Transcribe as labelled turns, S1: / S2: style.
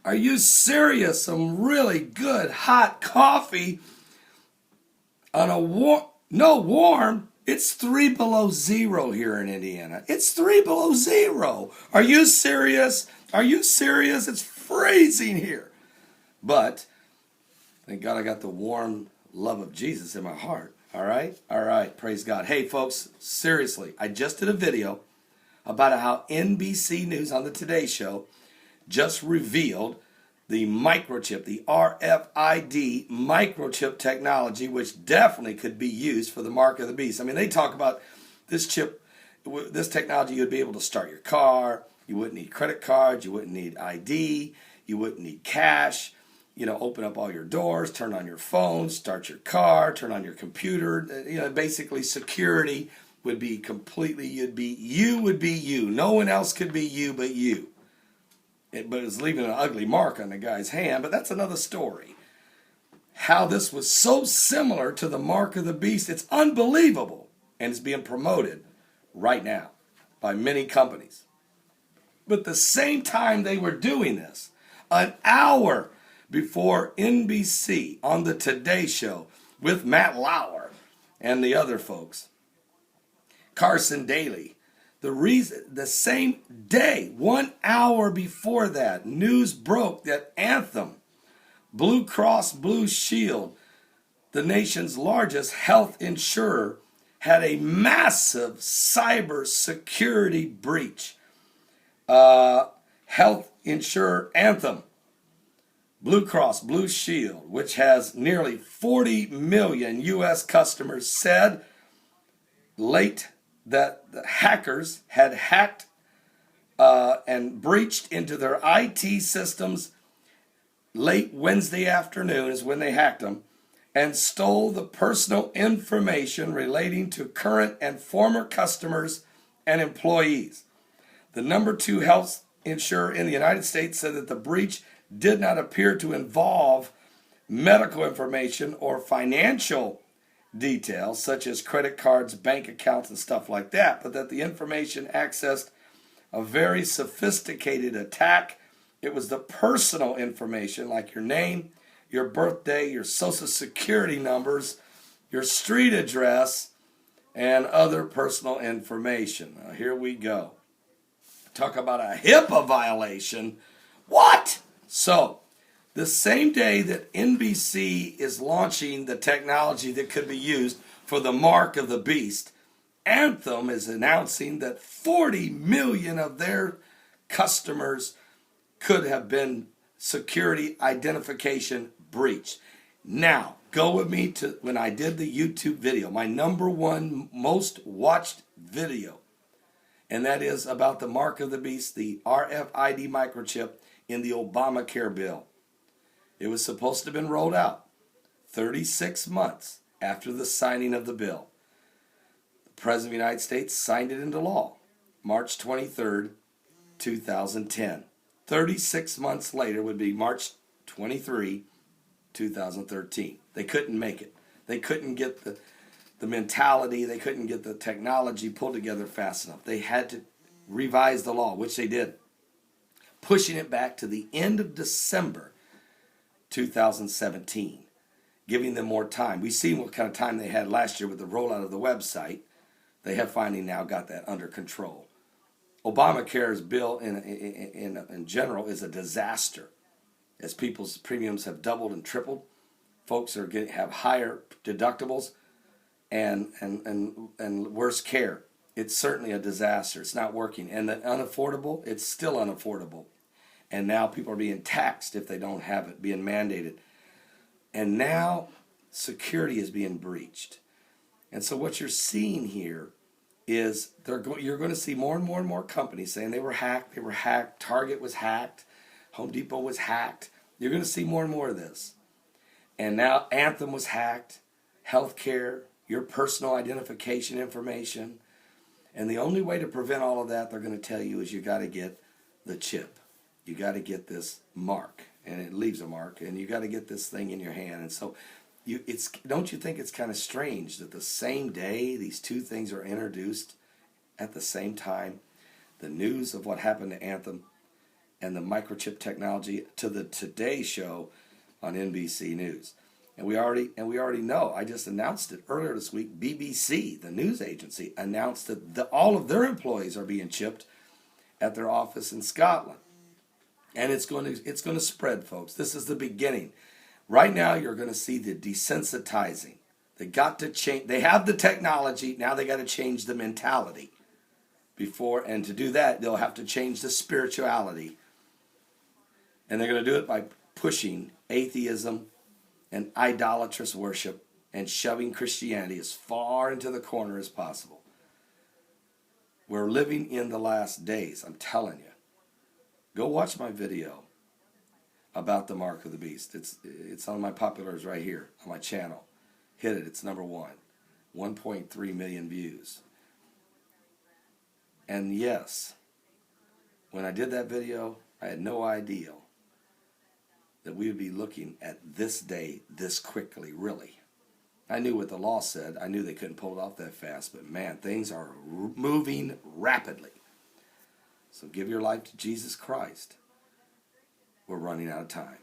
S1: Are you serious? Some really good hot coffee on a warm. It's 3 below zero here in Indiana. It's 3 below zero. Are you serious? Are you serious? It's freezing here. But thank God I got the warm love of Jesus in my heart. All right? All right. Praise God. Hey, folks, seriously, I just did a video about how NBC News on the Today Show just revealed the microchip, the RFID microchip technology, which definitely could be used for the mark of the beast. I mean, they talk about this chip, this technology, you'd be able to start your car. You wouldn't need credit cards. You wouldn't need ID. You wouldn't need cash. Open up all your doors, turn on your phone, start your car, turn on your computer. Basically security would be completely, you would be you. No one else could be you but you. But it's leaving an ugly mark on the guy's hand, but that's another story. How this was so similar to the mark of the beast, it's unbelievable. And it's being promoted right now by many companies. But at the same time they were doing this, an hour before NBC on the Today Show with Matt Lauer and the other folks, Carson Daly, the same day, 1 hour before that, news broke that Anthem, Blue Cross Blue Shield, the nation's largest health insurer, had a massive cybersecurity breach. Health insurer Anthem, Blue Cross Blue Shield, which has nearly 40 million U.S. customers, said late that the hackers had hacked and breached into their IT systems late Wednesday afternoon is when they hacked them and stole the personal information relating to current and former customers and employees. The number 2 health insurer in the United States said that the breach did not appear to involve medical information or financial details such as credit cards, bank accounts, and stuff like that, but that the information accessed a very sophisticated attack. It was the personal information like your name, your birthday, your social security numbers, your street address, and other personal information. Now, here we go. Talk about a HIPAA violation. What? So, the same day that NBC is launching the technology that could be used for the mark of the beast, Anthem is announcing that 40 million of their customers could have been security identification breached. Now, go with me to when I did the YouTube video, my #1 most watched video, and that is about the mark of the beast, the RFID microchip in the Obamacare bill. It was supposed to have been rolled out 36 months after the signing of the bill. The President of the United States signed it into law March 23rd, 2010. 36 months later would be March 23, 2013. They couldn't make it. They couldn't get the mentality, they couldn't get the technology pulled together fast enough. They had to revise the law, which they did, pushing it back to the end of December 2017, giving them more time. We've seen what kind of time they had last year with the rollout of the website. They have finally now got that under control. Obamacare's bill in general is a disaster. As people's premiums have doubled and tripled, folks have higher deductibles and worse care. It's certainly a disaster. It's not working. And the unaffordable, it's still unaffordable. And now people are being taxed if they don't have it, being mandated. And now security is being breached. And so what you're seeing here is you're going to see more and more companies saying they were hacked, Target was hacked, Home Depot was hacked. You're going to see more and more of this. And now Anthem was hacked, healthcare, your personal identification information. And the only way to prevent all of that, they're going to tell you, is you got to get the chip. You got to get this mark, and it leaves a mark, and you got to get this thing in your hand. And so don't you think it's kind of strange that the same day these two things are introduced at the same time, the news of what happened to Anthem and the microchip technology to the Today Show on NBC News. And we already know. I just announced it earlier this week. BBC, the news agency, announced that all of their employees are being chipped at their office in Scotland. And it's going to spread, folks. This is the beginning. Right now, you're going to see the desensitizing. They got to change. They have the technology. Now they got to change the mentality. And to do that, they'll have to change the spirituality. And they're going to do it by pushing atheism and idolatrous worship and shoving Christianity as far into the corner as possible. We're living in the last days, I'm telling you. Go watch my video about the mark of the beast. It's on my populars right here on my channel. Hit it. It's number 1. 1.3 million views. And yes, when I did that video, I had no idea that we would be looking at this day this quickly, really. I knew what the law said. I knew they couldn't pull it off that fast. But man, things are moving rapidly. So give your life to Jesus Christ. We're running out of time.